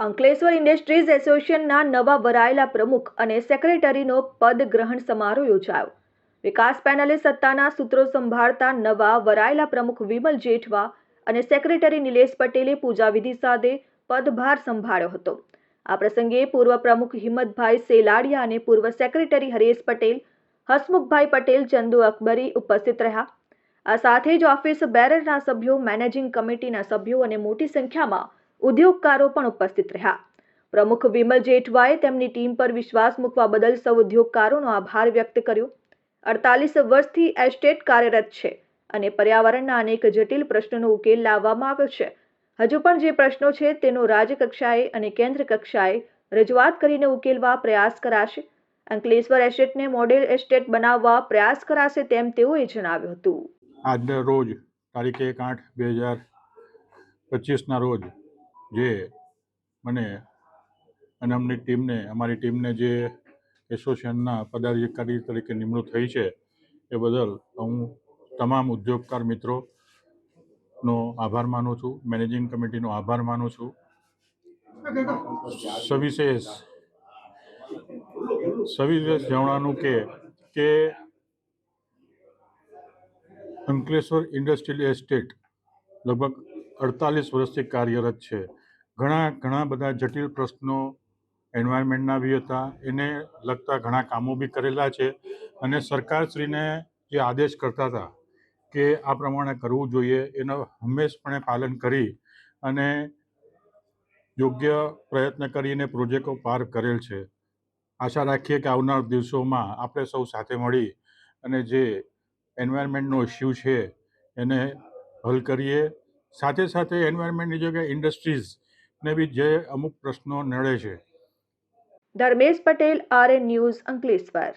Ankleshwar industries એસોસિએશનના નવા વરાયેલા પ્રમુખ અને સેક્રેટરીનો પદ ગ્રહણ સમારોહ યોજાયો. વિકાસ પેનલે સત્તાના સૂત્રો સંભાળતા નવા વરાયેલા પ્રમુખ વિમલ જેઠવા અને સેક્રેટરી નિલેશ પટેલે પૂજાવિધિ સાથે પદભાર સંભાળ્યો હતો. આ પ્રસંગે પૂર્વ પ્રમુખ હિંમતભાઈ સેલાડિયા અને પૂર્વ સેક્રેટરી હરેશ પટેલ, હસમુખભાઈ પટેલ, ચંદુ અકબરી ઉપસ્થિત રહ્યા. આ સાથે જ ઓફિસ બેરરના સભ્યો, મેનેજિંગ કમિટીના સભ્યો અને મોટી સંખ્યામાં ઉદ્યોગકારો પણ ઉપસ્થિત રહ્યા. પ્રમુખ વિમલ જેઠવાએ તેમની ટીમ પર વિશ્વાસ મૂકવા બદલ સૌ ઉદ્યોગકારોનો આભાર વ્યક્ત કર્યો. 48 વર્ષથી એસ્ટેટ કાર્યરત છે અને પર્યાવરણના અનેક જટિલ પ્રશ્નોનો ઉકેલ લાવવામાં આવ્યો છે. હજુ પણ જે પ્રશ્નો છે તેનો રાજ્ય કક્ષાએ અને કેન્દ્ર કક્ષાએ રજૂઆત કરીને ઉકેલવા પ્રયાસ કરાશે. અંકલેશ્વર એસ્ટેટને મોડેલ એસ્ટેટ બનાવવા પ્રયાસ કરાશે તેમ તેઓએ જણાવ્યું હતું. આજના રોજ તારીખ 1/8/2025ના રોજ જે મને અને અમારી ટીમને જે એસોસિએશનના પદાધિકારી તરીકે નિમણૂક થઈ છે એ બદલ હું તમામ ઉદ્યોગકાર મિત્રોનો આભાર માનું છું, મેનેજિંગ કમિટીનો આભાર માનું છું. સવિશેષ જણાવવાનું કે અંકલેશ્વર ઇન્ડસ્ટ્રીયલ એસ્ટેટ લગભગ 48 વર્ષથી કાર્યરત છે. ઘણા બધા જટિલ પ્રશ્નો એન્વાયરમેન્ટના બી હતા, એને લગતા ઘણા કામો બી કરેલા છે અને સરકારશ્રીને જે આદેશ કરતા હતા કે આ પ્રમાણે કરવું જોઈએ એનો હંમેશપણે પાલન કરી અને યોગ્ય પ્રયત્ન કરીને પ્રોજેક્ટો પાર કરેલ છે. આશા રાખીએ કે આવનાર દિવસોમાં આપણે સૌ સાથે મળી અને જે એન્વાયરમેન્ટનો ઇસ્યુ છે એને હલ કરીએ. સાથે સાથે એન્વાયરમેન્ટની જગ્યાએ ઇન્ડસ્ટ્રીઝને બી જે અમુક પ્રશ્નો નડે છે. Dharmesh Patel, RN news, Ankleshwar.